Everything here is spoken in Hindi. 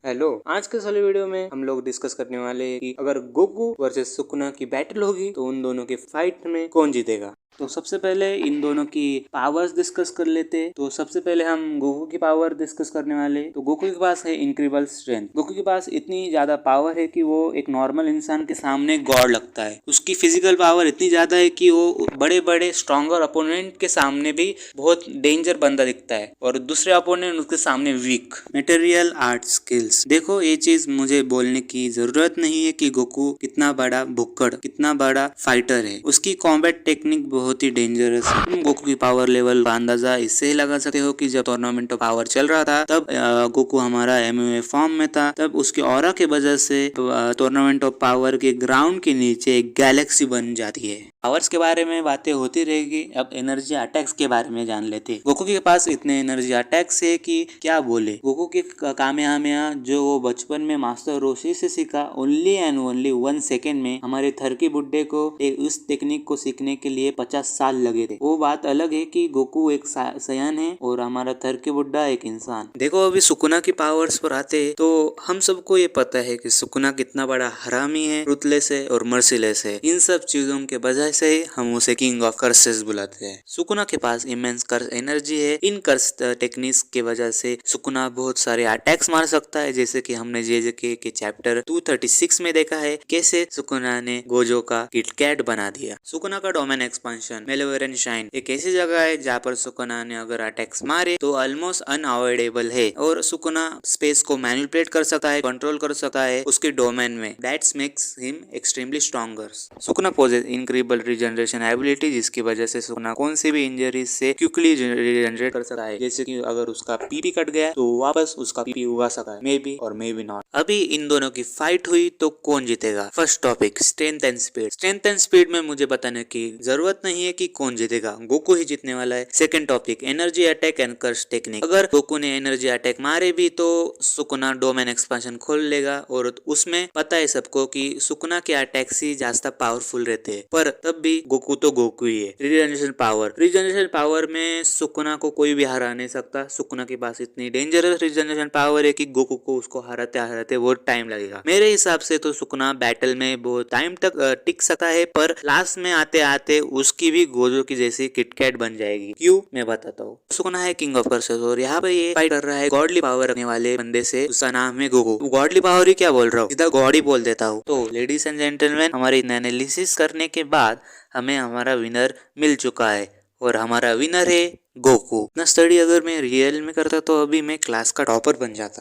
हेलो, आज के इस वाले वीडियो में हम लोग डिस्कस करने वाले हैं कि अगर गोकू वर्सेस सुकुना की बैटल होगी तो उन दोनों के फाइट में कौन जीतेगा। तो सबसे पहले इन दोनों की पावर्स डिस्कस कर लेते हैं। तो सबसे पहले हम गोकू की पावर डिस्कस करने वाले। तो गोकू के पास है इनक्रेडिबल स्ट्रेंथ। गोकू के पास इतनी ज्यादा पावर है कि वो एक नॉर्मल इंसान के सामने गॉड लगता है। उसकी फिजिकल पावर इतनी ज्यादा है कि वो बड़े बड़े स्ट्रॉन्गर अपोनेंट के सामने भी बहुत डेंजर बंदा दिखता है और दूसरे अपोनेंट उसके सामने वीक। मटेरियल आर्ट स्किल्स, देखो ये चीज मुझे बोलने की जरूरत नहीं है कि गोकू कितना बड़ा भुक्कड़, कितना बड़ा फाइटर है। उसकी कॉम्बैट टेक्निक बहुत ही डेंजरस है। तुम गोकू की पावर लेवल का अंदाजा इससे ही लगा सकते हो कि जब टूर्नामेंट ऑफ पावर चल रहा था तब गोकू हमारा एमएमए फॉर्म में था। तब उसके ऑरा के वजह से टूर्नामेंट ऑफ पावर के ग्राउंड के नीचे एक गैलेक्सी बन जाती है। पावर्स के बारे में बातें होती रहेगी, अब एनर्जी अटैक्स के बारे में जान लेते हैं। गोकू के पास इतने एनर्जी अटैक्स है कि क्या बोले। गोकू के कामयाबियां जो वो बचपन में मास्टर रोशी से सीखा, ओनली एंड ओनली 1 सेकेंड में हमारे थरकी बुड्ढे को उस टेक्निक को सीखने के लिए 50 साल लगे थे। वो बात अलग है कि गोकू एक सयान है और हमारा थरकी बुड्ढा एक इंसान। देखो अभी सुकुना की पावर्स पर आते तो हम सबको ये पता है कि सुकुना कितना बड़ा हरामी है, रुथलेस है और मर्सीलेस है। इन सब चीजों के वजह से हम उसे किंग ऑफ कर्सेस बुलाते हैं। सुकुना के पास इमेंस कर्स एनर्जी है। इन कर्स टेक्निक्स के वजह से सुकुना बहुत सारे अटैक्स मार सकता है, जैसे कि हमने जेजेके के चैप्टर 236 में देखा है कैसे सुकुना ने गोजो का किटकैट बना दिया। सुकुना का डोमेन एक्सपेंशन मेलेवरेंट शाइन एक ऐसी जगह है जहाँ पर सुकुना ने अगर अटैक्स मारे तो ऑलमोस्ट अनअवॉइडेबल है और सुकुना स्पेस को मैनिपुलेट कर सकता है, कंट्रोल कर सकता है उसके डोमेन में। That's makes him extremely stronger. Sukuna possesses incredible regeneration ability, जिसकी वजह से सुकुना कौन सी भी इंजरी से क्विकली रीजनरेट कर सकता है। जैसे कि अगर उसका पीपी कट गया तो वापस उसका पीपी उगा सकता है, मे बी और मे बी नॉट। अभी इन दोनों की फाइट हुई तो कौन जीतेगा। First topic strength and speed. Strength and speed में मुझे बताने की जरूरत नहीं है कि कौन जीतेगा, गोकू ही जीतने वाला है। Second topic energy attack and curse technique. अगर गोकू ने एनर्जी अटैक मारे भी तो सुकुना डोमेन एक्सपेंशन खोल लेगा और उसमें पता है सबको कि सुकुना के अटैक्स ही ज्यादा पावरफुल रहते हैं, पर तब भी गोकू तो गोकू ही है। रीजनरेशन पावर, रीजनरेशन पावर में सुकुना को कोई भी हरा नहीं सकता। सुकुना के पास इतनी डेंजरस रीजनरेशन पावर है कि गोकू को उसको हराते हराते बहुत टाइम लगेगा। मेरे हिसाब से तो सुकुना बैटल में बहुत टाइम तक टिक सकता है, पर लास्ट में आते आते उसकी भी गोजो की जैसी किटकैट बन जाएगी। क्यों, मैं बताता हूँ। सुकुना है किंग ऑफ कर्सेस और यहाँ पे ये फाइट कर रहा है गॉडली पावर रखने वाले बंदे से, उसका नाम है गोकू। गॉडली पावर ही क्या बोल रहा हूँ, सीधा गॉड ही बोल देता हूँ। तो लेडीज एंड जेंटलमैन, हमारी एनालिसिस करने के बाद हमें हमारा विनर मिल चुका है और हमारा विनर है गोकू। इतना स्टडी अगर मैं रियल में करता तो अभी मैं क्लास का टॉपर बन जाता।